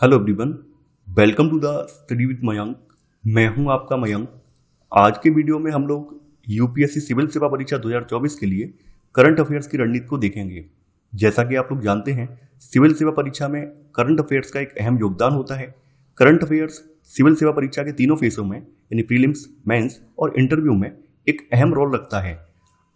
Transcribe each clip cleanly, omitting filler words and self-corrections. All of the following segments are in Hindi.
Hello everyone, welcome to the study with Mayank. मैं हूं आपका मयंक। आज के वीडियो में हम लोग यूपीएससी सिविल सेवा परीक्षा 2024 के लिए करंट अफेयर्स की रणनीति को देखेंगे। जैसा कि आप लोग जानते हैं, सिविल सेवा परीक्षा में करंट अफेयर्स का एक अहम योगदान होता है। करंट अफेयर्स सिविल सेवा परीक्षा के तीनों फेसों में यानी प्रीलिम्स, मेंस और इंटरव्यू में एक अहम रोल रखता है।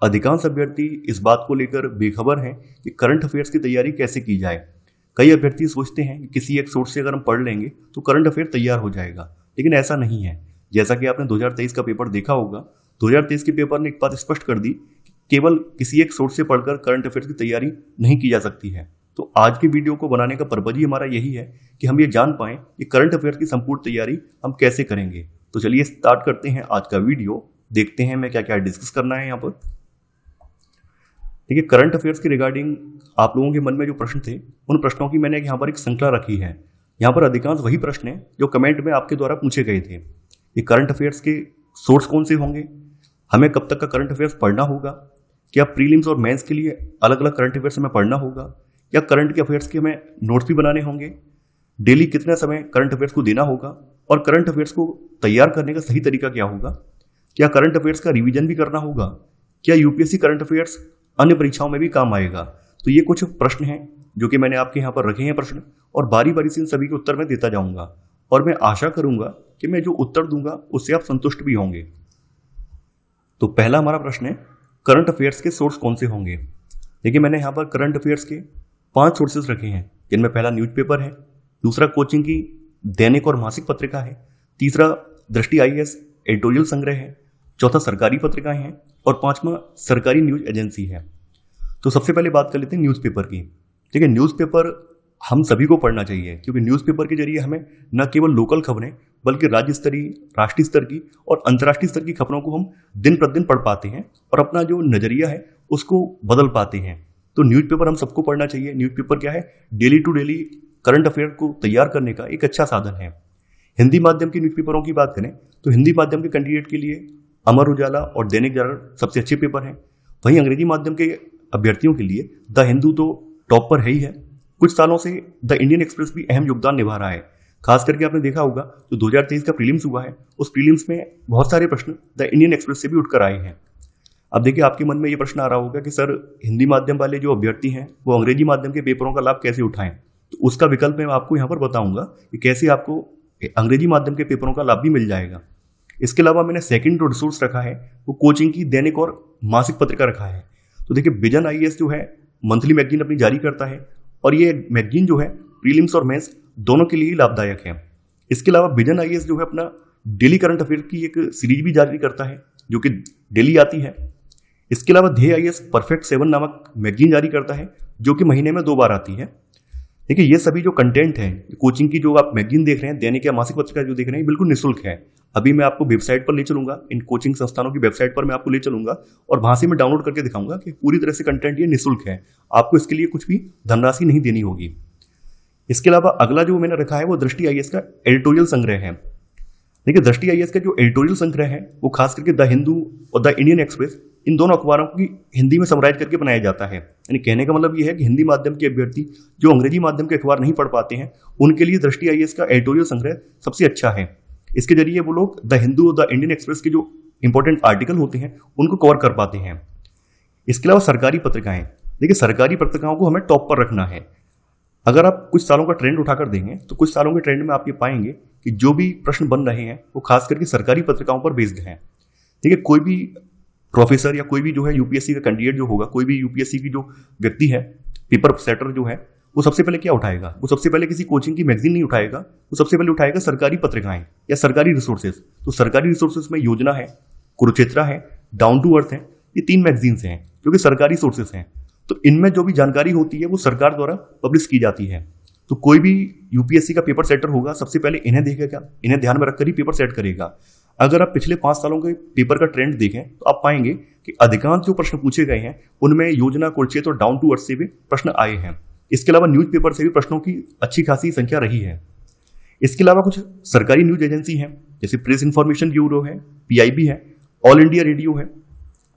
अधिकांश अभ्यर्थी इस बात को लेकर बेखबर हैं कि करंट अफेयर्स की तैयारी कैसे की जाए। कई अभ्यर्थी सोचते हैं कि किसी एक सोर्स से अगर हम पढ़ लेंगे तो करंट अफेयर तैयार हो जाएगा, लेकिन ऐसा नहीं है। जैसा कि आपने 2023 का पेपर देखा होगा, 2023 के पेपर ने एक बात स्पष्ट कर दी कि केवल किसी एक सोर्स से पढ़कर करंट अफेयर की तैयारी नहीं की जा सकती है। तो आज की वीडियो को बनाने का पर्पज ही हमारा यही है कि हम ये जान पाएं कि करंट अफेयर की संपूर्ण तैयारी हम कैसे करेंगे। तो चलिए स्टार्ट करते हैं आज का वीडियो। देखते हैं मैं क्या क्या डिस्कस करना है यहाँ पर। देखिए, करंट अफेयर्स के रिगार्डिंग आप लोगों के मन में जो प्रश्न थे, उन प्रश्नों की मैंने यहाँ पर एक श्रृंखला रखी है। यहाँ पर अधिकांश वही प्रश्न हैं जो कमेंट में आपके द्वारा पूछे गए थे। ये करंट अफेयर्स के सोर्स कौन से होंगे, हमें कब तक का करंट अफेयर्स पढ़ना होगा, क्या प्रीलिम्स और मेंस के लिए अलग अलग करंट अफेयर्स हमें पढ़ना होगा, या करंट के अफेयर्स के हमें नोट्स भी बनाने होंगे, डेली कितना समय करंट अफेयर्स को देना होगा, और करंट अफेयर्स को तैयार करने का सही तरीका क्या होगा, क्या करंट अफेयर्स का रिवीजन भी करना होगा, क्या यूपीएससी करंट अफेयर्स अन्य परीक्षाओं में भी काम आएगा। तो ये कुछ प्रश्न हैं जो कि मैंने आपके यहाँ पर रखे हैं प्रश्न, और बारी बारी से इन सभी के उत्तर मैं देता जाऊंगा, और मैं आशा करूंगा कि मैं जो उत्तर दूंगा उससे आप संतुष्ट भी होंगे। तो पहला हमारा प्रश्न है, करंट अफेयर्स के सोर्स कौन से होंगे। देखिए, मैंने यहाँ पर करंट अफेयर्स के 5 सोर्सेज रखे हैं, जिनमें पहला न्यूज़पेपर है, दूसरा कोचिंग की दैनिक और मासिक पत्रिका है, तीसरा दृष्टि IAS एडिटोरियल संग्रह है, चौथा सरकारी पत्रिकाएं हैं, और 5वां सरकारी न्यूज एजेंसी है। तो सबसे पहले बात कर लेते हैं न्यूज़पेपर की। ठीक है, न्यूज़पेपर हम सभी को पढ़ना चाहिए, क्योंकि न्यूज़पेपर के जरिए हमें न केवल लोकल खबरें बल्कि राज्य स्तरीय, राष्ट्रीय स्तर की और अंतर्राष्ट्रीय स्तर की खबरों को हम दिन प्रतिदिन पढ़ पाते हैं और अपना जो नजरिया है उसको बदल पाते हैं। तो न्यूज़पेपर हम सबको पढ़ना चाहिए। न्यूज़पेपर क्या है, daily to daily current affair को तैयार करने का एक अच्छा साधन है। हिंदी माध्यम के न्यूज़पेपरों की बात करें तो हिंदी माध्यम के कैंडिडेट के लिए अमर उजाला और दैनिक जागरण सबसे अच्छे पेपर हैं। वहीं अंग्रेजी माध्यम के अभ्यर्थियों के लिए द हिंदू तो टॉप पर है ही है। कुछ सालों से द इंडियन एक्सप्रेस भी अहम योगदान निभा रहा है। खास करके आपने देखा होगा जो 2023 का प्रीलिम्स हुआ है, उस प्रीलिम्स में बहुत सारे प्रश्न द इंडियन एक्सप्रेस से भी उठकर आए हैं। अब देखिए, आपके मन में ये प्रश्न आ रहा होगा कि सर, हिंदी माध्यम वाले जो अभ्यर्थी हैं वो अंग्रेजी माध्यम के पेपरों का लाभ कैसे उठाएं। तो उसका विकल्प मैं आपको यहाँ पर बताऊंगा कि कैसे आपको अंग्रेजी माध्यम के पेपरों का लाभ भी मिल जाएगा। इसके अलावा मैंने सेकंड जो रिसोर्स रखा है वो कोचिंग की दैनिक और मासिक पत्रिका रखा है। तो देखिए, विजन IAS जो है मंथली मैगजीन अपनी जारी करता है, और ये मैगजीन जो है प्रीलिम्स और मेंस दोनों के लिए ही लाभदायक है। इसके अलावा विजन IAS जो है अपना डेली करंट अफेयर की एक सीरीज भी जारी करता है जो कि डेली आती है। इसके अलावा ध्येय IAS परफेक्ट 7 नामक मैगजीन जारी करता है जो कि महीने में 2 बार आती है। देखिए, ये सभी जो कंटेंट है, कोचिंग की जो आप मैगजीन देख रहे हैं, दैनिक या मासिक पत्रिका जो देख रहे हैं, बिल्कुल निःशुल्क है। अभी मैं आपको वेबसाइट पर ले चलूंगा, इन कोचिंग संस्थानों की वेबसाइट पर मैं आपको ले चलूंगा और वहां से मैं डाउनलोड करके दिखाऊंगा कि पूरी तरह से कंटेंट ये निःशुल्क है। आपको इसके लिए कुछ भी धनराशि नहीं देनी होगी। इसके अलावा अगला जो मैंने रखा है वो दृष्टि IAS का एडिटोरियल संग्रह है। देखिए, दृष्टि IAS का जो एडिटोरियल संग्रह है वो खास करके द हिंदू और द इंडियन एक्सप्रेस, इन दोनों अखबारों की हिंदी में समराइज करके बनाया जाता है। यानी कहने का मतलब ये है कि हिंदी माध्यम के अभ्यर्थी जो अंग्रेजी माध्यम के अखबार नहीं पढ़ पाते हैं, उनके लिए दृष्टि IAS का एडिटोरियल संग्रह सबसे अच्छा है। इसके जरिए वो लोग द हिंदू और द इंडियन एक्सप्रेस के जो इंपॉर्टेंट आर्टिकल होते हैं उनको कवर कर पाते हैं। इसके अलावा सरकारी पत्रिकाएं, देखिए सरकारी पत्रिकाओं को हमें टॉप पर रखना है। अगर आप कुछ सालों का ट्रेंड उठाकर देंगे तो कुछ सालों के ट्रेंड में आप ये पाएंगे कि जो भी प्रश्न बन रहे हैं वो खास करके सरकारी पत्रिकाओं पर बेस्ड हैं। देखिए, कोई भी प्रोफेसर या कोई भी जो है यूपीएससी का कैंडिडेट जो होगा, कोई भी यूपीएससी की जो व्यक्ति है, पेपर सेटर जो है, वो सबसे पहले क्या उठाएगा, वो सबसे पहले किसी कोचिंग की मैगजीन नहीं उठाएगा, वो सबसे पहले उठाएगा सरकारी पत्रिकाएं या सरकारी रिसोर्सेज। तो सरकारी रिसोर्सेज में योजना है, कुरुक्षेत्रा है, डाउन टू अर्थ है, ये 3 मैगजीन्स हैं जो कि सरकारी सोर्सेज हैं। तो इनमें जो भी जानकारी होती है वो सरकार द्वारा पब्लिश की जाती है। तो कोई भी यूपीएससी का पेपर सेटर होगा सबसे पहले इन्हें देखेगा, इन्हें ध्यान में रखकर ही पेपर सेट करेगा। अगर आप पिछले 5 सालों के पेपर का ट्रेंड देखें तो आप पाएंगे कि अधिकांश जो प्रश्न पूछे गए हैं उनमें योजना, कुरुक्षेत्र और डाउन टू अर्थ से भी प्रश्न आए हैं। इसके अलावा न्यूज़पेपर से भी प्रश्नों की अच्छी खासी संख्या रही है। इसके अलावा कुछ सरकारी न्यूज एजेंसी हैं, जैसे प्रेस इंफॉर्मेशन ब्यूरो है, PIB है, ऑल इंडिया रेडियो है,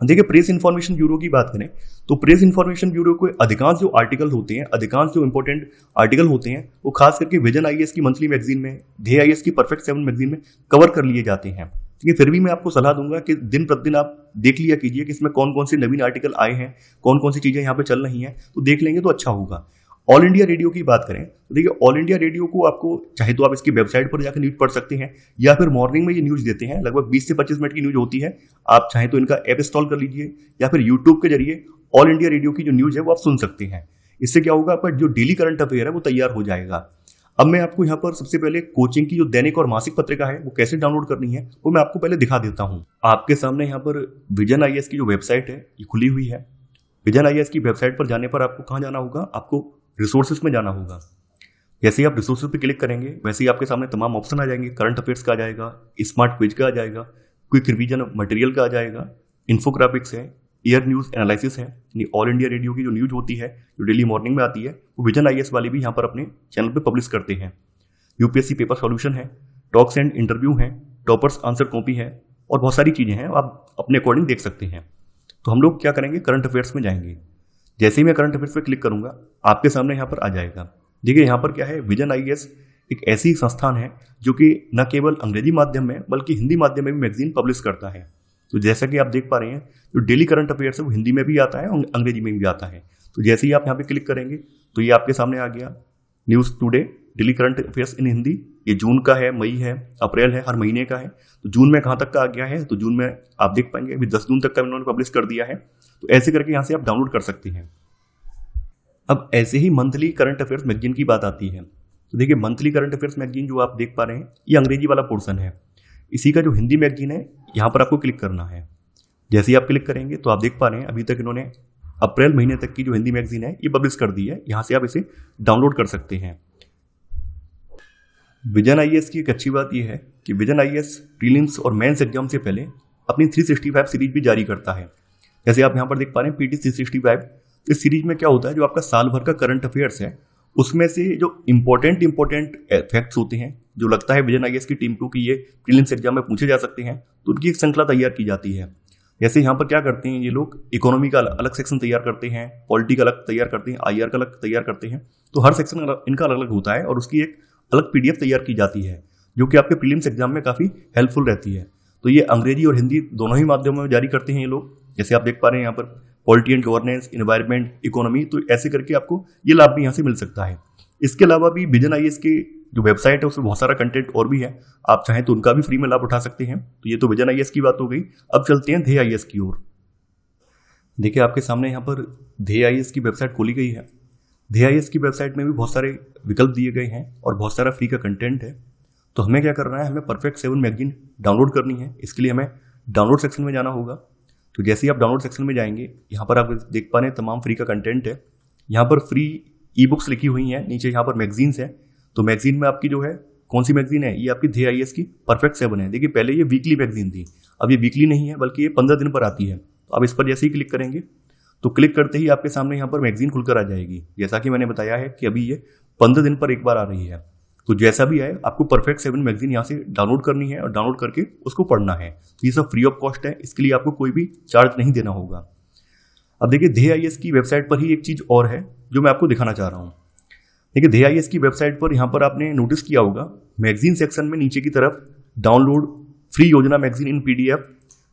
देखिए, प्रेस इन्फॉर्मेशन ब्यूरो की बात करें तो प्रेस इन्फॉर्मेशन ब्यूरो के अधिकांश जो आर्टिकल होते हैं, अधिकांश जो इंपॉर्टेंट आर्टिकल होते हैं, वो खास करके विजन आईएएस की मंथली मैगजीन में, ध्येय आईएएस की परफेक्ट 7 मैगजीन में कवर कर लिए जाते हैं। ठीक है, फिर भी मैं आपको सलाह दूंगा कि दिन प्रतिदिन आप देख लिया कीजिए कि इसमें कौन कौन से नवीन आर्टिकल आए हैं, कौन कौन सी चीजें यहाँ पे चल रही हैं, तो देख लेंगे तो अच्छा होगा। ऑल इंडिया रेडियो की बात करें तो देखिए, ऑल इंडिया रेडियो को आपको चाहे तो आप इसकी वेबसाइट पर जाकर न्यूज पढ़ सकते हैं, या फिर मॉर्निंग में ये न्यूज देते हैं, लगभग 20 से 25 मिनट की न्यूज होती है। आप चाहे तो इनका ऐप इंस्टॉल कर लीजिए, या फिर यूट्यूब के जरिए ऑल इंडिया रेडियो की जो न्यूज है वो आप सुन सकते हैं। इससे क्या होगा, आपका जो डेली करंट अफेयर है वो तैयार हो जाएगा। अब मैं आपको यहाँ पर सबसे पहले कोचिंग की जो दैनिक और मासिक पत्रिका है वो कैसे डाउनलोड करनी है वो मैं आपको पहले दिखा देता हूँ। आपके सामने यहाँ पर विजन आईएएस की जो वेबसाइट है ये खुली हुई है। विजन आईएएस की वेबसाइट पर जाने पर आपको कहाँ जाना होगा, आपको रिसोर्सेज में जाना होगा। जैसे ही आप रिसोर्सेज पे क्लिक करेंगे वैसे ही आपके सामने तमाम ऑप्शन आ जाएंगे। करंट अफेयर्स का आ जाएगा, स्मार्ट क्विज का आ जाएगा, क्विक रिवीजन मटेरियल का आ जाएगा, इन्फोग्राफिक्स है, एयर न्यूज एनालिसिस है, यानी ऑल इंडिया रेडियो की जो न्यूज होती है जो डेली मॉर्निंग में आती है वो विजन आईएएस वाले भी यहाँ पर अपने चैनल पे पब्लिश करते हैं। यूपीएससी पेपर सॉल्यूशन है, टॉक्स एंड इंटरव्यू है, टॉपर्स आंसर कॉपी है, और बहुत सारी चीजें हैं, आप अपने अकॉर्डिंग देख सकते हैं। तो हम लोग क्या करेंगे, करंट अफेयर्स में जाएंगे। जैसे ही मैं करंट अफेयर्स पे क्लिक करूंगा आपके सामने यहाँ पर आ जाएगा। देखिए, यहाँ पर क्या है, विजन आईएएस एक ऐसी संस्थान है जो कि न केवल अंग्रेजी माध्यम में बल्कि हिंदी माध्यम में भी मैगजीन पब्लिश करता है। तो जैसा कि आप देख पा रहे हैं, जो डेली करंट अफेयर्स है वो हिंदी में भी आता है और अंग्रेजी में भी आता है। तो जैसे ही आप यहाँ पे क्लिक करेंगे तो ये आपके सामने आ गया, news today daily current affairs in Hindi. ये जून का है, मई है, अप्रैल है, हर महीने का है। तो जून में कहाँ तक का आ गया है, तो जून में आप देख पाएंगे अभी 10 जून तक का इन्होंने पब्लिश कर दिया है। तो ऐसे करके यहाँ से आप डाउनलोड कर सकते हैं। अब ऐसे ही मंथली करंट अफेयर्स मैगजीन की बात आती है। तो देखिए, मंथली करंट अफेयर्स मैगजीन जो आप देख पा रहे हैं ये अंग्रेजी वाला पोर्शन है। इसी का जो हिंदी मैगजीन है यहाँ पर आपको क्लिक करना है। जैसे ही आप क्लिक करेंगे तो आप देख पा रहे हैं अभी तक इन्होंने अप्रैल महीने तक की जो हिंदी मैगजीन है ये पब्लिश कर दी है। यहाँ से आप इसे डाउनलोड कर सकते हैं। विजन आईएएस की एक अच्छी बात यह है कि विजन आईएएस प्रीलिम्स और मेंस एग्जाम से पहले अपनी 365 सीरीज भी जारी करता है। जैसे आप यहाँ पर देख पा रहे हैं पीटी 365। इस सीरीज में क्या होता है, जो आपका साल भर का करंट अफेयर्स है उसमें से जो इंपॉर्टेंट फैक्ट्स होते हैं, जो लगता है विजन आईएएस की टीम को कि ये प्रीलिम्स एग्जाम में पूछे जा सकते हैं, तो उनकी एक श्रृंखला तैयार की जाती है। जैसे यहाँ पर क्या करते हैं ये लोग, इकोनॉमी का अलग सेक्शन तैयार करते हैं, पॉलिटी का अलग तैयार करते हैं, आईआर का अलग तैयार करते हैं। तो हर सेक्शन इनका अलग अलग होता है और उसकी एक अलग पीडीएफ तैयार की जाती है जो कि आपके प्रीलिम्स एग्जाम में काफ़ी हेल्पफुल रहती है। तो ये अंग्रेजी और हिंदी दोनों ही माध्यमों में जारी करते हैं ये लोग। जैसे आप देख पा रहे हैं यहाँ पर polity and governance, environment, economy, तो ऐसे करके आपको ये लाभ भी यहाँ से मिल सकता है। इसके अलावा भी विजन आईएएस की जो वेबसाइट है उसमें बहुत सारा कंटेंट और भी है, आप चाहें तो उनका भी फ्री में लाभ उठा सकते हैं। तो ये तो विजन आईएएस की बात हो गई। अब चलते हैं ध्येय आईएएस की ओर। देखिए, आपके सामने यहाँ पर ध्येय आईएएस की वेबसाइट खोली गई है। ध्येय आईएएस की वेबसाइट में भी बहुत सारे विकल्प दिए गए हैं और बहुत सारा फ्री का कंटेंट है। तो हमें क्या करना है, हमें परफेक्ट 7 मैगजीन डाउनलोड करनी है। इसके लिए हमें डाउनलोड सेक्शन में जाना होगा। तो जैसे ही आप डाउनलोड सेक्शन में जाएंगे, यहाँ पर आप देख पा रहे हैं तमाम फ्री का कंटेंट है। यहाँ पर फ्री ई बुक्स लिखी हुई हैं, नीचे यहाँ पर मैगजीन्स है। तो मैगजीन में आपकी जो है कौन सी मैगजीन है, ये आपकी ध्येय आईएएस की परफेक्ट 7 है। देखिए, पहले ये वीकली मैगजीन थी, अब ये वीकली नहीं है बल्कि ये 15 दिन पर आती है। तो आप इस पर जैसे ही क्लिक करेंगे तो क्लिक करते ही आपके सामने यहाँ पर मैगजीन खुलकर आ जाएगी। जैसा कि मैंने बताया है कि अभी ये 15 दिन पर एक बार आ रही है। तो जैसा भी आए आपको परफेक्ट 7 मैगजीन यहाँ से डाउनलोड करनी है और डाउनलोड करके उसको पढ़ना है। तो ये सब फ्री ऑफ कॉस्ट है, इसके लिए आपको कोई भी चार्ज नहीं देना होगा। अब देखिए, ध्येय आईएएस की वेबसाइट पर ही एक चीज़ और है जो मैं आपको दिखाना चाह रहा हूँ। देखिए, ध्येय आईएएस की वेबसाइट पर यहाँ पर आपने नोटिस किया होगा मैगजीन सेक्शन में नीचे की तरफ डाउनलोड फ्री योजना magazine in PDF,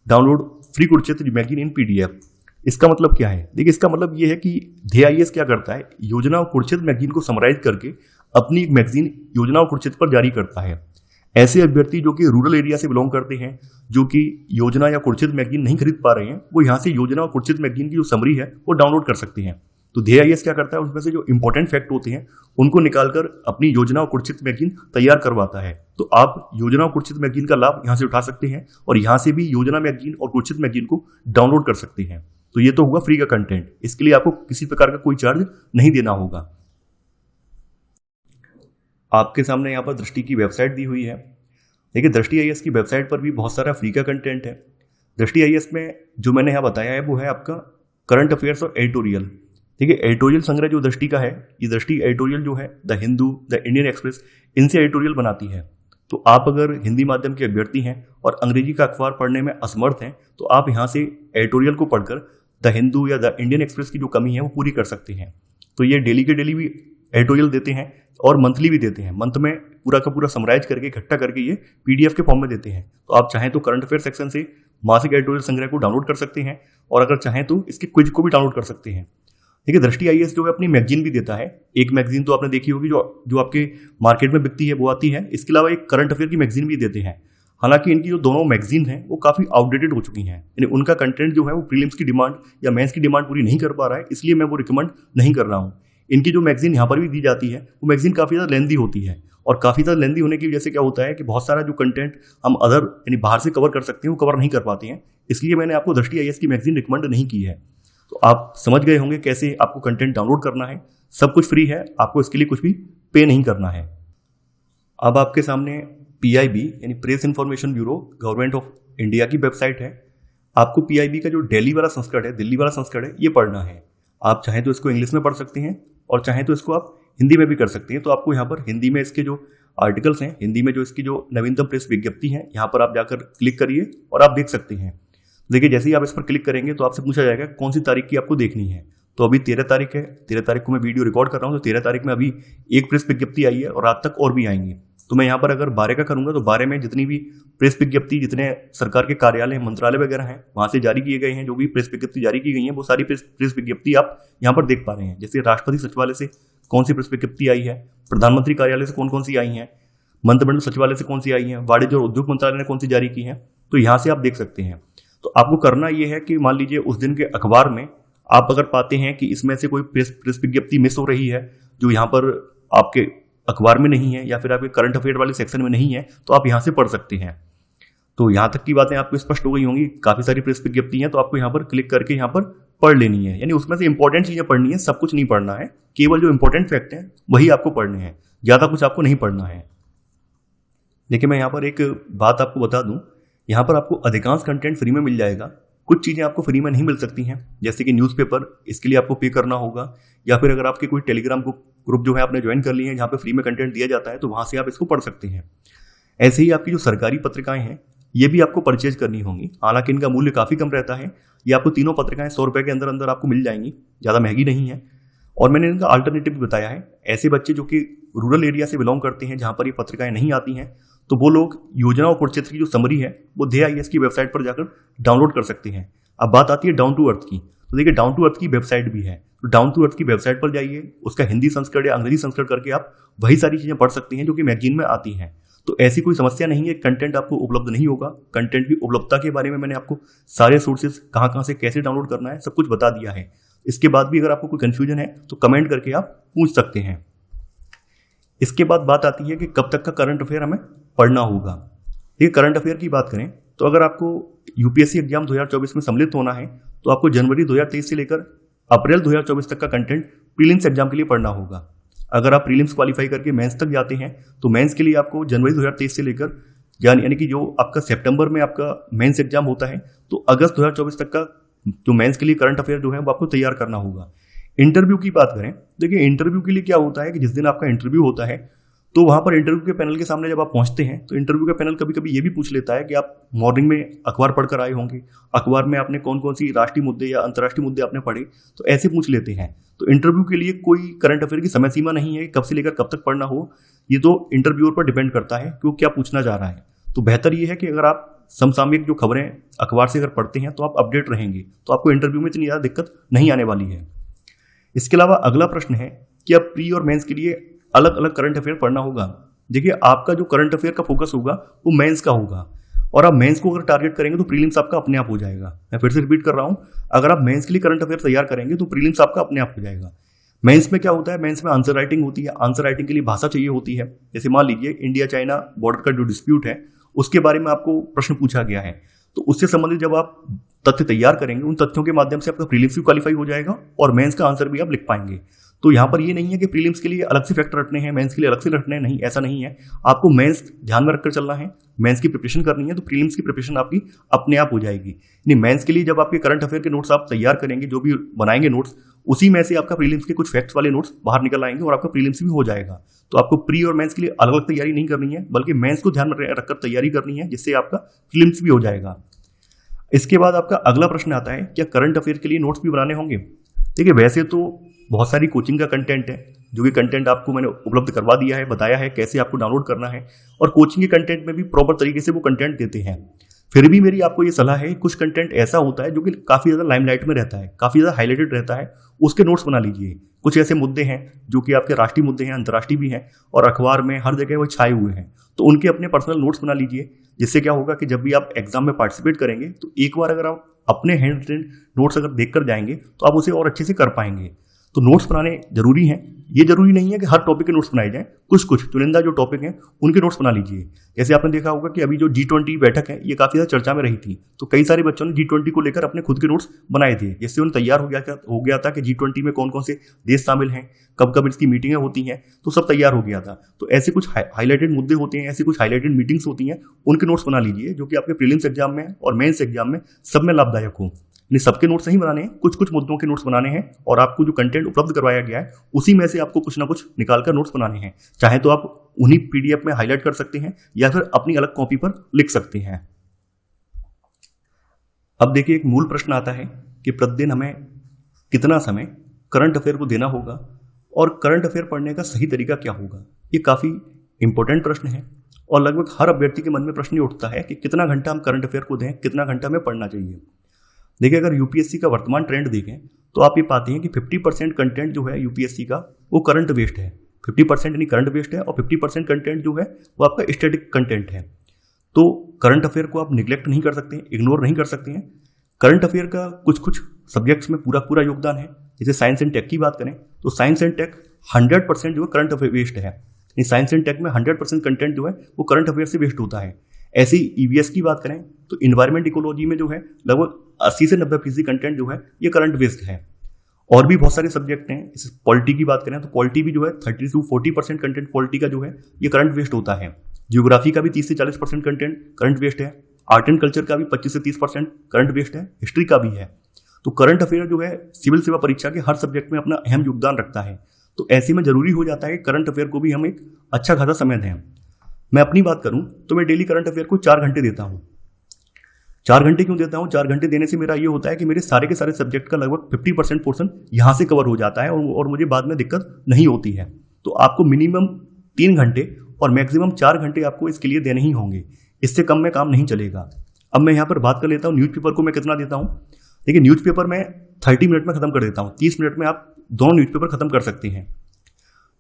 download free Kurukshetra magazine in PDF. इसका मतलब क्या है, देखिए इसका मतलब ये है कि ध्येय आईएएस क्या करता है, योजना और कुरुक्षेत्र मैगजीन को समराइज करके अपनी एक मैगजीन योजना और कुरुक्षेत्र पर जारी करता है। ऐसे अभ्यर्थी जो कि रूरल एरिया से बिलोंग करते हैं, जो कि योजना या कुरुक्षेत्र मैगजीन नहीं खरीद पा रहे हैं, वो यहाँ से योजना और कुरुक्षेत्र मैगजीन की जो समरी है वो डाउनलोड कर सकते हैं। तो ध्येय आईएएस क्या करता है, उसमें से जो इंपॉर्टेंट फैक्ट होते हैं उनको निकालकर अपनी योजना और कुरुक्षेत्र मैगजीन तैयार करवाता है। तो आप योजना और कुरुक्षेत्र मैगजीन का लाभ यहाँ से उठा सकते हैं और यहाँ से भी योजना मैगजीन और कुरुक्षेत्र मैगजीन को डाउनलोड कर सकते हैं। तो ये तो हुआ फ्री का कंटेंट, इसके लिए आपको किसी प्रकार का कोई चार्ज नहीं देना होगा। आपके सामने यहाँ पर दृष्टि की वेबसाइट दी हुई है। देखिए, दृष्टि आईएएस की वेबसाइट पर भी बहुत सारा फ्री का कंटेंट है। दृष्टि आईएएस में जो मैंने यहाँ बताया है वो है आपका करंट अफेयर्स और एडिटोरियल। देखिए, एडिटोरियल संग्रह जो दृष्टि का है, ये दृष्टि एडिटोरियल जो है the Hindu, the Indian express, इनसे एडिटोरियल बनाती है। तो आप अगर हिंदी माध्यम के अभ्यर्थी हैं और अंग्रेजी का अखबार पढ़ने में असमर्थ हैं तो आप यहाँ से एडिटोरियल को पढ़कर द हिंदू या द इंडियन एक्सप्रेस की जो कमी है वो पूरी कर सकते हैं। तो ये डेली के डेली भी एडिटोरियल देते हैं और मंथली भी देते हैं। मंथ में पूरा का पूरा समराइज करके इकट्ठा करके ये पीडीएफ के फॉर्म में देते हैं। तो आप चाहें तो करंट अफेयर सेक्शन से मासिक एडिटोरियल संग्रह को डाउनलोड कर सकते हैं और अगर चाहें तो इसके क्विज को भी डाउनलोड कर सकते हैं। देखिए, दृष्टि आईएएस जो है अपनी मैगजीन भी देता है। एक मैगजीन तो आपने देखी होगी जो आपके मार्केट में बिकती है वो आती है। इसके अलावा एक करंट अफेयर की मैगजीन भी देते हैं। हालांकि इनकी जो दोनों मैगजीन हैं वो काफ़ी आउटडेटेड हो चुकी हैं, यानी उनका कंटेंट जो है वो प्रीलिम्स की डिमांड या मेंस की डिमांड पूरी नहीं कर पा रहा है, इसलिए मैं वो रिकमेंड नहीं कर रहा हूँ। इनकी जो मैगजीन यहाँ पर भी दी जाती है वो मैगजीन काफ़ी ज़्यादा लेंदी होती है और काफ़ी ज़्यादा लेंदी होने की वजह से क्या होता है कि बहुत सारा जो कंटेंट हम अदर यानी बाहर से कवर कर सकते हैं वो कवर नहीं कर पाते हैं। इसलिए मैंने आपको दृष्टि आईएएस की मैगजीन रिकमेंड नहीं की है। तो आप समझ गए होंगे कैसे आपको कंटेंट डाउनलोड करना है। सब कुछ फ्री है, आपको इसके लिए कुछ भी पे नहीं करना है। अब आपके सामने PIB यानी press information bureau government of India की वेबसाइट है। आपको PIB का जो दिल्ली वाला संस्करण है, दिल्ली वाला संस्करण है, ये पढ़ना है। आप चाहें तो इसको इंग्लिश में पढ़ सकते हैं और चाहें तो इसको आप हिंदी में भी कर सकते हैं। तो आपको यहाँ पर हिंदी में इसके जो आर्टिकल्स हैं, हिंदी में जो इसकी जो नवीनतम प्रेस विज्ञप्ति है, यहाँ पर आप जाकर क्लिक करिए और आप देख सकते हैं। देखिए, जैसे ही आप इस पर क्लिक करेंगे तो आपसे पूछा जाएगा कौन सी तारीख की आपको देखनी है। तो अभी 13 तारीख है, 13 तारीख को मैं वीडियो रिकॉर्ड कर रहा हूँ, तो 13 तारीख में अभी एक प्रेस विज्ञप्ति आई है और रात तक और भी आएंगी। तो मैं यहाँ पर अगर 12 का करूँगा तो 12 में जितनी भी प्रेस विज्ञप्ति, जितने सरकार के कार्यालय, मंत्रालय वगैरह हैं, वहाँ से जारी किए गए हैं, जो भी प्रेस विज्ञप्ति जारी की गई हैं, वो सारी प्रेस विज्ञप्ति आप यहाँ पर देख पा रहे हैं। जैसे राष्ट्रपति सचिवालय से कौन सी प्रेस विज्ञप्ति आई है, प्रधानमंत्री कार्यालय से कौन कौन सी आई हैं, मंत्रिमंडल सचिवालय से कौन सी आई हैं, वाणिज्य और उद्योग मंत्रालय ने कौन सी जारी की हैं, तो यहाँ से आप देख सकते हैं। तो आपको करना ये है कि मान लीजिए उस दिन के अखबार में आप अगर पाते हैं कि इसमें से कोई प्रेस विज्ञप्ति मिस हो रही है जो यहाँ पर आपके अखबार में नहीं है या फिर आपके करंट अफेयर वाले सेक्शन में नहीं है, तो आप यहाँ से पढ़ सकते हैं। तो यहाँ तक की बातें आपको स्पष्ट हो गई होंगी। काफ़ी सारी प्रेस विज्ञप्ति हैं, तो आपको यहाँ पर क्लिक करके यहाँ पर पढ़ लेनी है। यानी उसमें से इंपॉर्टेंट चीज़ें पढ़नी है, सब कुछ नहीं पढ़ना है। केवल जो इंपॉर्टेंट फैक्ट हैं वही आपको पढ़ने हैं, ज़्यादा कुछ आपको नहीं पढ़ना है। देखिए, मैं यहाँ पर एक बात आपको बता दूँ, यहाँ पर आपको अधिकांश कंटेंट फ्री में मिल जाएगा। कुछ चीज़ें आपको फ्री में नहीं मिल सकती हैं, जैसे कि न्यूज़पेपर, इसके लिए आपको पे करना होगा, या फिर अगर आपके कोई टेलीग्राम ग्रुप जो है आपने ज्वाइन कर लिए हैं जहाँ पे फ्री में कंटेंट दिया जाता है, तो वहाँ से आप इसको पढ़ सकते हैं। ऐसे ही आपकी जो सरकारी पत्रिकाएं हैं ये भी आपको परचेज करनी होंगी। हालांकि इनका मूल्य काफ़ी कम रहता है। ये आपको तीनों पत्रिकाएं 100 रुपये के अंदर अंदर आपको मिल जाएंगी, ज़्यादा महंगी नहीं है। और मैंने इनका अल्टरनेटिव बताया है। ऐसे बच्चे जो कि रूरल एरिया से बिलोंग करते हैं, जहाँ पर ये पत्रिकाएं नहीं आती हैं, तो वो लोग योजना और प्रोजेक्ट की जो समरी है वो DIS की वेबसाइट पर जाकर डाउनलोड कर सकते हैं। अब बात आती है डाउन टू अर्थ की, तो देखिए डाउन टू अर्थ की वेबसाइट भी है। तो डाउन टू अर्थ की वेबसाइट पर जाइए, उसका हिंदी संस्करण या अंग्रेजी संस्करण करके आप वही सारी चीज़ें पढ़ सकते हैं जो कि मैगजीन में आती हैं। तो ऐसी कोई समस्या नहीं है, कंटेंट आपको उपलब्ध नहीं होगा। कंटेंट की उपलब्धता के बारे में मैंने आपको सारे सोर्सेज कहाँ से कैसे डाउनलोड करना है सब कुछ बता दिया है। इसके बाद भी अगर आपको कोई कन्फ्यूजन है तो कमेंट करके आप पूछ सकते हैं। इसके बाद बात आती है कि कब तक का करंट अफेयर हमें पढ़ना होगा। ये करंट अफेयर की बात करें तो अगर आपको UPSC एग्जाम 2024 में सम्मिलित होना है तो आपको जनवरी 2023 से लेकर अप्रैल 2024 तक का कंटेंट प्रीलिम्स एग्जाम के लिए पढ़ना होगा। अगर आप प्रीलिम्स क्वालिफाई करके मेंस तक जाते हैं तो मेंस के लिए आपको जनवरी 2023 से लेकर यानी कि जो आपका सितंबर में आपका मेंस एग्जाम होता है, तो अगस्त 2024 तक का जो मेंस के लिए करंट अफेयर जो है वो आपको तैयार करना होगा। इंटरव्यू की बात करें, देखिए इंटरव्यू के लिए क्या होता है कि जिस दिन आपका इंटरव्यू होता है तो वहाँ पर इंटरव्यू के पैनल के सामने जब आप पहुँचते हैं तो इंटरव्यू का पैनल कभी कभी ये भी पूछ लेता है कि आप मॉर्निंग में अखबार पढ़कर आए होंगे, अखबार में आपने कौन कौन सी राष्ट्रीय मुद्दे या अंतर्राष्ट्रीय मुद्दे आपने पढ़े, तो ऐसे पूछ लेते हैं। तो इंटरव्यू के लिए कोई करंट अफेयर की समय सीमा नहीं है, कब से लेकर कब तक पढ़ना हो, ये तो इंटरव्यूअर पर डिपेंड करता है कि वो क्या पूछना चाह रहा है। तो बेहतर ये है कि अगर आप समसामयिक जो खबरें अखबार से अगर पढ़ते हैं तो आप अपडेट रहेंगे, तो आपको इंटरव्यू में इतनी ज़्यादा दिक्कत नहीं आने वाली है। इसके अलावा अगला प्रश्न है कि अब प्री और मेंस के लिए अलग अलग करंट अफेयर पढ़ना होगा। देखिए, आपका जो करंट अफेयर का फोकस होगा वो मेंस का होगा, और आप मेंस को अगर टारगेट करेंगे तो प्रीलिम्स आपका अपने आप हो जाएगा। मैं फिर से रिपीट कर रहा हूँ, अगर आप मेंस के लिए करंट अफेयर तैयार करेंगे तो प्रीलिम्स आपका अपने आप हो जाएगा। मेंस में क्या होता है, मेंस में आंसर राइटिंग होती है। आंसर राइटिंग के लिए भाषा चाहिए होती है। जैसे मान लीजिए इंडिया चाइना बॉर्डर का जो डिस्प्यूट है उसके बारे में आपको प्रश्न पूछा गया है, तो उससे संबंधित जब आप तथ्य तैयार करेंगे उन तथ्यों के माध्यम से आपका प्रीलिम्स भी क्वालिफाई हो जाएगा और मेंस का आंसर भी आप लिख पाएंगे। तो यहाँ पर ये नहीं है कि प्रीलिम्स के लिए अलग से फैक्टर रखने हैं, मेंस के लिए अलग से रखने हैं, नहीं, ऐसा नहीं है। आपको मेंस ध्यान में रखकर चलना है, मेंस की प्रिपरेशन करनी है तो प्रीलिम्स की प्रिपरेशन आपकी अपने आप हो जाएगी। यानी मेंस के लिए जब आपके करंट अफेयर के नोट्स आप तैयार करेंगे, जो भी बनाएंगे नोट्स, उसी में से आपका प्रीलिम्स के कुछ फैक्ट्स वाले नोट्स बाहर निकल आएंगे और आपका प्रीलिम्स भी हो जाएगा। तो आपको प्री और मेंस के लिए अलग अलग तैयारी नहीं करनी है, बल्कि मेंस को ध्यान में रखकर तैयारी करनी है, जिससे आपका प्रीलिम्स भी हो जाएगा। इसके बाद आपका अगला प्रश्न आता है, क्या करंट अफेयर के लिए नोट्स भी बनाने होंगे? देखिए, वैसे तो बहुत सारी कोचिंग का कंटेंट है, जो कि कंटेंट आपको मैंने उपलब्ध करवा दिया है, बताया है कैसे आपको डाउनलोड करना है, और कोचिंग के कंटेंट में भी प्रॉपर तरीके से वो कंटेंट देते हैं। फिर भी मेरी आपको ये सलाह है, कुछ कंटेंट ऐसा होता है जो कि काफ़ी ज़्यादा लाइमलाइट में रहता है, काफ़ी ज़्यादा हाईलाइटेड रहता है, उसके नोट्स बना लीजिए। कुछ ऐसे मुद्दे हैं जो कि आपके राष्ट्रीय मुद्दे हैं, अंतर्राष्ट्रीय भी हैं, और अखबार में हर जगह वो छाए हुए हैं, तो उनके अपने पर्सनल नोट्स बना लीजिए। जिससे क्या होगा कि जब भी आप एग्जाम में पार्टिसिपेट करेंगे तो एक बार अगर आप अपने हैंड रिटन नोट्स अगर देख कर जाएंगे तो आप उसे और अच्छे से कर पाएंगे। तो नोट्स बनाने जरूरी हैं। ये जरूरी नहीं है कि हर टॉपिक के नोट्स बनाए जाएं, कुछ कुछ चुनिंदा जो टॉपिक हैं उनके नोट्स बना लीजिए। जैसे आपने देखा होगा कि अभी जो G20 बैठक है, ये काफी ज्यादा चर्चा में रही थी, तो कई सारे बच्चों ने G20 को लेकर अपने खुद के नोट्स बनाए थे, जिससे उन्हें तैयार हो गया था कि G20 में कौन कौन से देश शामिल हैं, कब कब इसकी मीटिंगें होती हैं, तो सब तैयार हो गया था। तो ऐसे कुछ हाईलाइटेड मुद्दे होते हैं, ऐसी कुछ हाईलाइटेड मीटिंग्स होती हैं, उनके नोट्स बना लीजिए, जो कि आपके प्रीलिम्स एग्जाम में और मेंस एग्जाम में सब में लाभदायक हो। सबके नोट्स नहीं बनाने हैं, कुछ कुछ मुद्दों के नोट्स बनाने हैं, और आपको जो कंटेंट उपलब्ध करवाया गया है उसी में से आपको कुछ ना कुछ निकालकर नोट्स बनाने हैं। चाहे तो आप उन्हीं पीडीएफ में हाईलाइट कर सकते हैं या फिर अपनी अलग कॉपी पर लिख सकते हैं। अब देखिए, एक मूल प्रश्न आता है कि प्रतिदिन हमें कितना समय करंट अफेयर को देना होगा और करंट अफेयर पढ़ने का सही तरीका क्या होगा। ये काफी इंपॉर्टेंट प्रश्न है और लगभग हर अभ्यर्थी के मन में प्रश्न ये उठता है कि कितना घंटा हम करंट अफेयर को दें, कितना घंटा हमें पढ़ना चाहिए। देखिए, अगर यूपीएससी का वर्तमान ट्रेंड देखें तो आप ये पाते हैं कि 50% कंटेंट जो है यूपीएससी का वो करंट बेस्ड है। 50% यानी करंट बेस्ड है, और 50% कंटेंट जो है वो आपका स्टैटिक कंटेंट है। तो करंट अफेयर को आप निगलेक्ट नहीं कर सकते हैं, इग्नोर नहीं कर सकते हैं। करंट अफेयर का कुछ कुछ सब्जेक्ट्स में पूरा योगदान है। जैसे साइंस एंड टेक की बात करें तो साइंस एंड टेक 100% जो है करंट अफेयर बेस्ड है। साइंस एंड टेक में 100% कंटेंट जो है वो करंट अफेयर से बेस्ड होता है। ऐसे ईवीएस की बात करें तो इन्वायरमेंट इकोलॉजी में जो है लगभग 80 से 90% कंटेंट जो है ये करंट बेस्ड है। और भी बहुत सारे सब्जेक्ट हैं। जैसे पॉलिटी की बात करें तो पॉलिटी भी जो है 30 से 40% कंटेंट पॉलिटी का जो है ये करंट बेस्ड होता है। जियोग्राफी का भी 30 से 40% कंटेंट करंट बेस्ड है। आर्ट एंड कल्चर का भी 25 से 30% करंट बेस्ड है। हिस्ट्री का भी है। तो करंट अफेयर जो है सिविल सेवा परीक्षा के हर सब्जेक्ट में अपना अहम योगदान रखता है। तो ऐसे में जरूरी हो जाता है कि करंट अफेयर को भी हम एक अच्छा खासा समय दें। मैं अपनी बात करूं तो मैं डेली करंट अफेयर को 4 घंटे देता हूं। 4 घंटे क्यों देता हूं? 4 घंटे देने से मेरा ये होता है कि मेरे सारे के सारे सब्जेक्ट का लगभग 50% पोर्शन यहां से कवर हो जाता है और मुझे बाद में दिक्कत नहीं होती है। तो आपको मिनिमम 3 घंटे और मैक्सिमम 4 घंटे आपको इसके लिए देने ही होंगे। इससे कम में काम नहीं चलेगा। अब मैं यहाँ पर बात कर लेता हूँ न्यूज़पेपर को मैं कितना देता हूँ। देखिए, न्यूज़पेपर मैं 30 मिनट में खत्म कर देता हूँ। 30 मिनट में आप दोनों न्यूज़पेपर खत्म कर सकते हैं।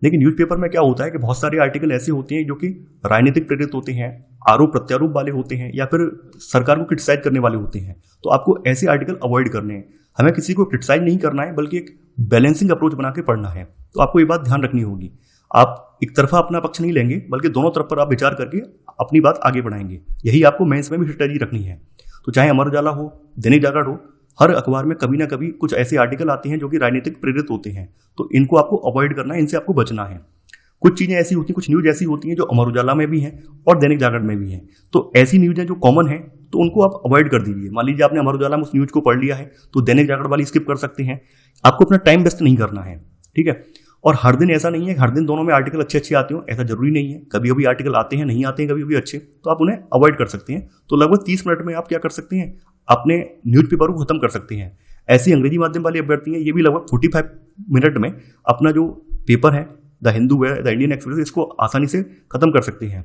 लेकिन न्यूज़पेपर में क्या होता है कि बहुत सारे आर्टिकल ऐसे होते हैं जो कि राजनीतिक प्रेरित होते हैं, आरोप प्रत्यारोप वाले होते हैं, या फिर सरकार को क्रिटिसाइज करने वाले होते हैं। तो आपको ऐसे आर्टिकल अवॉइड करने हैं। हमें किसी को क्रिटिसाइज नहीं करना है, बल्कि एक बैलेंसिंग अप्रोच बना के पढ़ना है। तो आपको ये बात ध्यान रखनी होगी। आप एक तरफा अपना पक्ष नहीं लेंगे, बल्कि दोनों तरफ पर आप विचार करके अपनी बात आगे बढ़ाएंगे। यही आपको मेंस में भी स्ट्रेटजी रखनी है। तो चाहे अमर उजाला हो, दैनिक जागरण हो, हर अखबार में कभी ना कभी कुछ ऐसे आर्टिकल आते हैं जो कि राजनीतिक प्रेरित होते हैं। तो इनको आपको अवॉइड करना है, इनसे आपको बचना है। कुछ चीजें ऐसी होती हैं, कुछ न्यूज ऐसी होती हैं जो अमर उजाला में भी हैं और दैनिक जागरण में भी हैं। तो ऐसी न्यूज़ें जो कॉमन है तो उनको आप अवॉइड कर दीजिए। मान लीजिए आपने अमर उजाला में उस न्यूज को पढ़ लिया है तो दैनिक जागरण वाली स्किप कर सकते हैं। आपको अपना टाइम वेस्ट नहीं करना है, ठीक है। और हर दिन ऐसा नहीं है, हर दिन दोनों में आर्टिकल अच्छे आते हो, ऐसा जरूरी नहीं है। कभी कभी आर्टिकल आते हैं, नहीं आते हैं कभी कभी अच्छे, तो आप उन्हें अवॉइड कर सकते हैं। तो लगभग 30 मिनट में आप क्या कर सकते हैं, अपने न्यूज़पेपर को खत्म कर सकते हैं। ऐसे अंग्रेजी माध्यम वाले अभ्यर्थी हैं, ये भी लगभग 45 मिनट में अपना जो पेपर है, द हिंदू है, द इंडियन एक्सप्रेस, इसको आसानी से खत्म कर सकते हैं।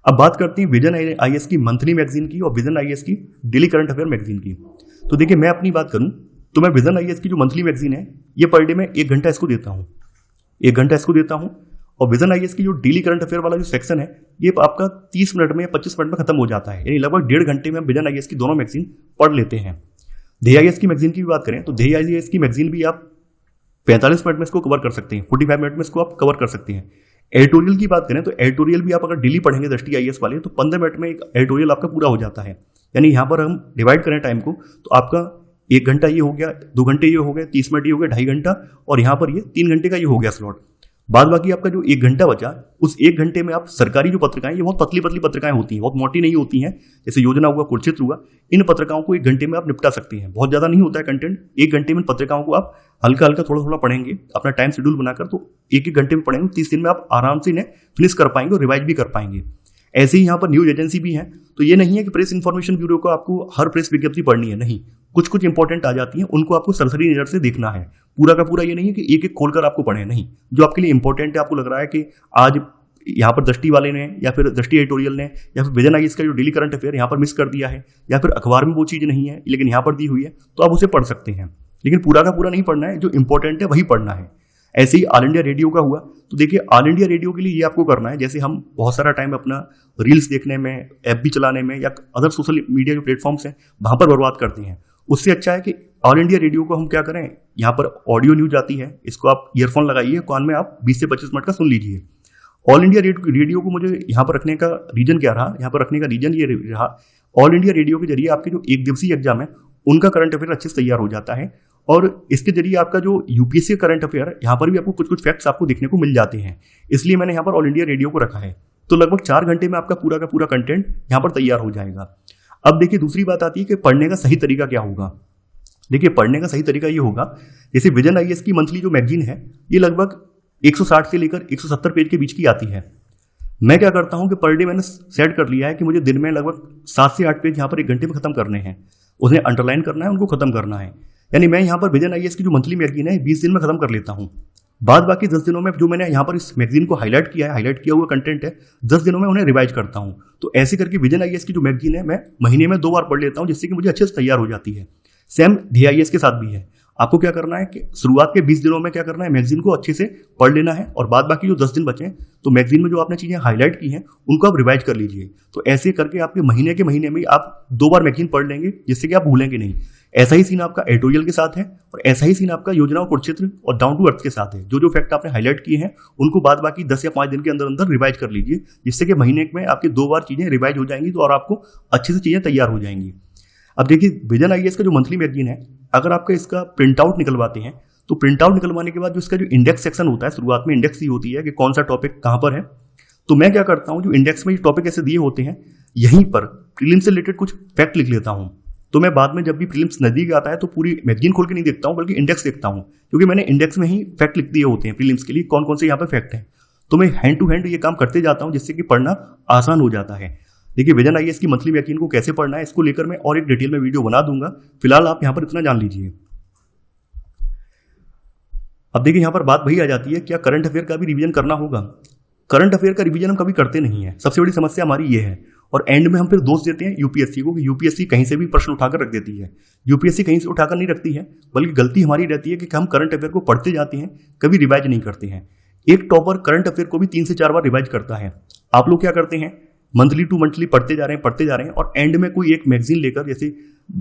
अब बात करते हैं विजन आईएएस की मंथली मैगजीन की और विजन आईएएस की डेली करंट अफेयर मैगजीन की। तो देखिए, मैं अपनी बात करूं तो मैं विजन आईएएस की जो मंथली मैगजीन है ये पर डे में 1 घंटा इसको देता हूं, 1 घंटा इसको देता हूं। और विजन आईएएस की जो डेली करंट अफेयर वाला जो सेक्शन है ये आपका 30 मिनट में या 25 मिनट में खत्म हो जाता है। यानी लगभग 1.5 घंटे में विजन आईएएस की दोनों मैगजीन पढ़ लेते हैं। ध्येय आईएएस की मैगजीन की भी बात करें तो ध्येय आईएएस की मैगजीन भी आप 45 मिनट में इसको कवर कर सकते हैं, 45 मिनट में इसको आप कवर कर सकते हैं। एडिटोरियल की बात करें तो एडिटोरियल भी आप अगर डेली पढ़ेंगे दृष्टि आईएएस वाले तो 15 मिनट में एक एडिटोरियल आपका पूरा हो जाता है। यानी यहाँ पर हम डिवाइड करें टाइम को तो आपका 1 घंटा ये हो गया, 2 घंटे ये हो गए, 30 मिनट ये हो गया, 2.5 घंटा, और यहाँ पर ये 3 घंटे का ये हो गया स्लॉट। बाद बाकी आपका जो 1 घंटा बचा, उस 1 घंटे में आप सरकारी जो पत्रिकाएं, ये बहुत पतली पतली पत्रिकाएं होती हैं, बहुत मोटी नहीं होती हैं, जैसे योजना हुआ, कुरुक्षेत्र हुआ, इन पत्रिकाओं को 1 घंटे में आप निपटा सकते हैं। बहुत ज़्यादा नहीं होता है कंटेंट, 1 घंटे में पत्रिकाओं को आप हल्का हल्का थोड़ा थोड़ा पढ़ेंगे, अपना टाइम शेड्यूल बनाकर, तो 1-1 घंटे में पढ़ेंगे, 30 दिन में आप आराम से इन्हें फिनिश कर पाएंगे और रिवाइज भी कर पाएंगे। ऐसे ही यहाँ पर न्यूज एजेंसी भी हैं, तो ये नहीं है कि प्रेस इन्फॉर्मेशन ब्यूरो को आपको हर प्रेस विज्ञप्ति पढ़नी है, नहीं, कुछ कुछ इंपॉर्टेंट आ जाती हैं, उनको आपको सरसरी नजर से देखना है। पूरा का पूरा ये नहीं है कि एक एक खोलकर आपको पढ़े, नहीं, जो आपके लिए इंपॉर्टेंट है, आपको लग रहा है कि आज यहाँ पर दृष्टि वाले ने या फिर दृष्टि एडिटोरियल ने या फिर विजन आईएएस का जो डेली करंट अफेयर यहाँ पर मिस कर दिया है, या फिर अखबार में वो चीज़ नहीं है लेकिन यहाँ पर दी हुई है, तो आप उसे पढ़ सकते हैं, लेकिन पूरा का पूरा नहीं पढ़ना है, जो इंपॉर्टेंट है वही पढ़ना है। ऐसे ही ऑल इंडिया रेडियो का हुआ, तो देखिए ऑल इंडिया रेडियो के लिए ये आपको करना है, जैसे हम बहुत सारा टाइम अपना रील्स देखने में, ऐप भी चलाने में या अदर सोशल मीडिया जो प्लेटफॉर्म्स हैं वहाँ पर बर्बाद करते हैं, उससे अच्छा है कि ऑल इंडिया रेडियो को हम क्या करें, यहाँ पर ऑडियो न्यूज आती है, इसको आप ईयरफोन लगाइए, कान में आप 20 से 25 मिनट का सुन लीजिए। ऑल इंडिया रेडियो को मुझे यहाँ पर रखने का रीजन क्या रहा, यहाँ पर रखने का रीजन ये रहा, ऑल इंडिया रेडियो के जरिए आपके जो 1 दिवसीय एग्जाम है उनका करंट अफेयर अच्छे से तैयार हो जाता है, और इसके जरिए आपका जो यूपीएससी करंट अफेयर, यहाँ पर भी आपको कुछ कुछ फैक्ट्स आपको देखने को मिल जाते हैं, इसलिए मैंने यहाँ पर ऑल इंडिया रेडियो को रखा है। तो लगभग 4 घंटे में आपका पूरा का पूरा कंटेंट यहाँ पर तैयार हो जाएगा। अब देखिए दूसरी बात आती है कि पढ़ने का सही तरीका क्या होगा। देखिए पढ़ने का सही तरीका ये होगा, जैसे विजन आईएएस की मंथली जो मैगजीन है, ये लगभग 160 से लेकर 170 पेज के बीच की आती है। मैं क्या करता हूँ कि पर डे मैंने सेट कर लिया है कि मुझे दिन में लगभग 7 से 8 पेज यहाँ पर 1 घंटे में खत्म करने हैं, उन्हें अंडरलाइन करना है, उनको खत्म करना है। यानी मैं यहाँ पर विजन आईएएस की जो मंथली मैगजीन है 20 दिन में खत्म कर लेता हूँ। बाद बाकी 10 दिनों में जो मैंने यहाँ पर इस मैगजीन को हाईलाइट किया है, हाईलाइट किया हुआ कंटेंट है, 10 दिनों में उन्हें रिवाइज करता हूँ। तो ऐसे करके विजन आईएएस की जो मैगजीन है मैं महीने में 2 बार पढ़ लेता हूँ, जिससे कि मुझे अच्छे से तैयार हो जाती है। सेम DIS के साथ भी है। आपको क्या करना है कि शुरुआत के 20 दिनों में क्या करना है, मैगजीन को अच्छे से पढ़ लेना है, और बाद बाकी जो 10 दिन बचे तो मैगजीन में जो आपने चीज़ें हाईलाइट की हैं उनको आप रिवाइज कर लीजिए। तो ऐसे करके आपके महीने के महीने में आप 2 बार मैगजीन पढ़ लेंगे, जिससे कि आप भूलेंगे नहीं। ऐसा ही सीन आपका एडिटोरियल के साथ है, और ऐसा ही सीन आपका योजना और कुरुक्षेत्र और डाउन टू अर्थ के साथ है। जो जो फैक्ट आपने हाईलाइट किए हैं उनको बाद बाकी 10 या 5 दिन के अंदर अंदर रिवाइज कर लीजिए, जिससे कि महीने में आपकी 2 बार चीज़ें रिवाइज हो जाएंगी, तो और आपको अच्छे से चीज़ें तैयार हो जाएंगी। अब देखिए विजन आईएएस का जो मंथली मैगजीन है, अगर आपका इसका प्रिंट आउट निकलवाते हैं, तो प्रिंट आउट निकलवाने के बाद जो इसका जो इंडेक्स सेक्शन होता है, शुरुआत में इंडेक्स ही होती है कि कौन सा टॉपिक कहाँ पर है। तो मैं क्या करता हूँ, जो इंडेक्स में टॉपिक ऐसे दिए होते हैं, यहीं पर प्रीलिम्स से रिलेटेड कुछ फैक्ट लिख लेता हूँ। तो मैं बाद में जब भी प्रीलिम्स नजदीक आता है तो पूरी मैगजीन खोल के नहीं देखता हूँ, बल्कि इंडेक्स देखता हूँ, क्योंकि मैंने इंडेक्स में ही फैक्ट लिख दिए होते हैं प्रीलिम्स के लिए कौन कौन से यहाँ पर फैक्ट हैं। तो मैं हैंड टू हैंड ये काम करते जाता हूँ, जिससे कि पढ़ना आसान हो जाता है। देखिए विजन आईएएस की मंथली मैगजीन को कैसे पढ़ना है, इसको लेकर मैं और एक डिटेल में वीडियो बना दूंगा, फिलहाल आप यहाँ पर इतना जान लीजिए। अब देखिए यहाँ पर बात वही आ जाती है, क्या करंट अफेयर का भी रिवीजन करना होगा। करंट अफेयर का रिवीजन हम कभी करते नहीं है, सबसे बड़ी समस्या हमारी ये है, और एंड में हम फिर दोष देते हैं यूपीएससी को कि यूपीएससी कहीं से भी प्रश्न उठाकर रख देती है। यूपीएससी कहीं से उठाकर नहीं रखती है, बल्कि गलती हमारी रहती है कि हम करंट अफेयर को पढ़ते जाते हैं, कभी रिवाइज नहीं करते हैं। एक टॉपर करंट अफेयर को भी 3 से 4 बार रिवाइज करता है। आप लोग क्या करते हैं, मंथली टू मंथली पढ़ते जा रहे हैं, और एंड में कोई एक मैगजीन लेकर, जैसे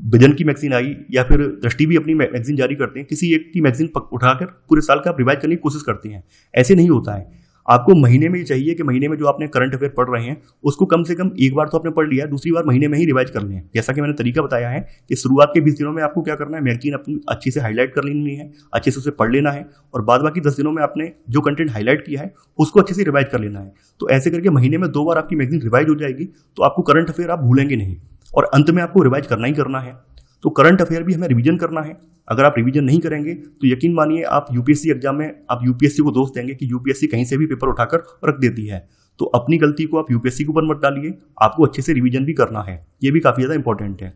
विजन की मैगजीन आई या फिर दृष्टि भी अपनी मैगजीन जारी करते हैं, किसी एक की मैगजीन उठाकर पूरे साल का आप रिवाइज करने की कोशिश करते हैं। ऐसे नहीं होता है। आपको महीने में ही चाहिए कि महीने में जो आपने करंट अफेयर पढ़ रहे हैं उसको कम से कम एक बार तो आपने पढ़ लिया, दूसरी बार महीने में ही रिवाइज कर लें। जैसा कि मैंने तरीका बताया है कि शुरुआत के 20 दिनों में आपको क्या करना है, मैगजीन अपनी अच्छी से हाईलाइट कर लेनी है, अच्छे से उसे पढ़ लेना है, और बाद बाकी 10 दिनों में आपने जो कंटेंट हाईलाइट किया है उसको अच्छे से रिवाइज कर लेना है। तो ऐसे करके महीने में 2 बार आपकी मैगजीन रिवाइज हो जाएगी, तो आपको करंट अफेयर आप भूलेंगे नहीं, और अंत में आपको रिवाइज करना ही करना है। तो करंट अफेयर भी हमें रिवीजन करना है। अगर आप रिवीजन नहीं करेंगे तो यकीन मानिए आप यूपीएससी एग्जाम में आप यूपीएससी को दोष देंगे कि यूपीएससी कहीं से भी पेपर उठाकर रख देती है। तो अपनी गलती को आप यूपीएससी के ऊपर मत डालिए, आपको अच्छे से रिवीजन भी करना है, ये भी काफ़ी ज़्यादा इंपॉर्टेंट है।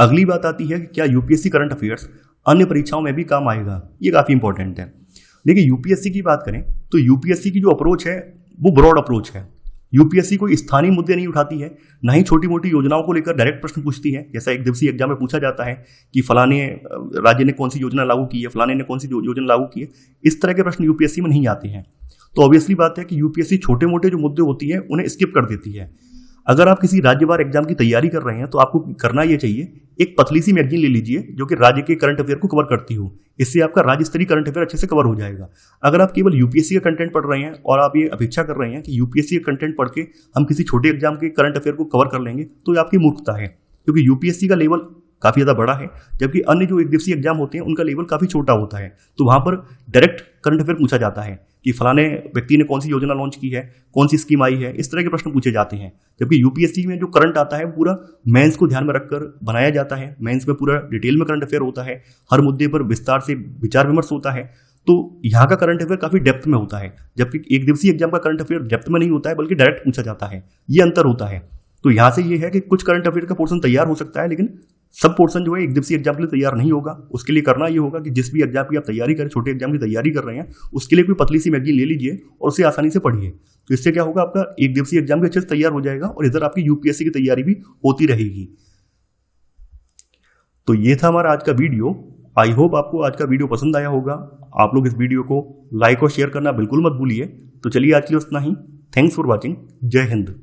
अगली बात आती है कि क्या यूपीएससी करंट अफेयर्स अन्य परीक्षाओं में भी काम आएगा, ये काफ़ी इंपॉर्टेंट है। देखिए यूपीएससी की बात करें तो यूपीएससी की जो अप्रोच है वो ब्रॉड अप्रोच है। यूपीएससी कोई स्थानीय मुद्दे नहीं उठाती है, ना ही छोटी मोटी योजनाओं को लेकर डायरेक्ट प्रश्न पूछती है, जैसा एक दिवसीय एग्जाम में पूछा जाता है कि फलाने राज्य ने कौन सी योजना लागू की है, फलाने ने कौन सी योजना लागू की है। इस तरह के प्रश्न यूपीएससी में नहीं आते हैं। तो ऑब्वियसली बात है कि यूपीएससी छोटे मोटे जो मुद्दे होती है उन्हें स्किप कर देती है। अगर आप किसी राज्यवार एग्जाम की तैयारी कर रहे हैं तो आपको करना ये चाहिए, एक पतली सी मैगजीन ले लीजिए जो कि राज्य के करंट अफेयर को कवर करती हो। इससे आपका राज्य स्तरीय करंट अफेयर अच्छे से कवर हो जाएगा। अगर आप केवल यूपीएससी का कंटेंट पढ़ रहे हैं और आप ये अपेक्षा कर रहे हैं कि यूपीएससी का कंटेंट पढ़ के हम किसी छोटे एग्जाम के करंट अफेयर को कवर कर लेंगे, तो ये आपकी मूर्खता है, क्योंकि यूपीएससी का लेवल काफ़ी ज़्यादा बड़ा है, जबकि अन्य जो एक दिवसीय एग्जाम होते हैं उनका लेवल काफ़ी छोटा होता है। तो वहाँ पर डायरेक्ट करंट अफेयर पूछा जाता है कि फलाने व्यक्ति ने कौन सी योजना लॉन्च की है, कौन सी स्कीम आई है, इस तरह के प्रश्न पूछे जाते हैं। जबकि यूपीएससी में जो करंट आता है पूरा मेंस को ध्यान में रखकर बनाया जाता है। मेंस में पूरा डिटेल में करंट अफेयर होता है, हर मुद्दे पर विस्तार से विचार विमर्श होता है। तो यहाँ का करंट अफेयर काफी डेप्थ में होता है, जबकि एक दिवसीय एग्जाम का करंट अफेयर डेप्थ में नहीं होता है बल्कि डायरेक्ट पूछा जाता है। ये अंतर होता है। तो यहाँ से ये है कि कुछ करंट अफेयर का पोर्शन तैयार हो सकता है, लेकिन सब पोर्शन जो है एक दिवसीय एग्जाम के लिए तैयार नहीं होगा। उसके लिए करना ये होगा कि जिस भी एग्जाम की आप तैयारी करें, छोटे एग्जाम की तैयारी कर रहे हैं, उसके लिए कोई पतली सी मैगजीन ले लीजिए और उसे आसानी से पढ़िए। तो इससे क्या होगा, आपका एक दिवसीय एग्जाम भी अच्छे से तैयार हो जाएगा और इधर आपकी यूपीएससी की तैयारी भी होती रहेगी। तो ये था हमारा आज का वीडियो। आई होप आपको आज का वीडियो पसंद आया होगा। आप लोग इस वीडियो को लाइक और शेयर करना बिल्कुल मत भूलिए। तो चलिए आज के लिए उतना ही। Thanks for watching. जय हिंद।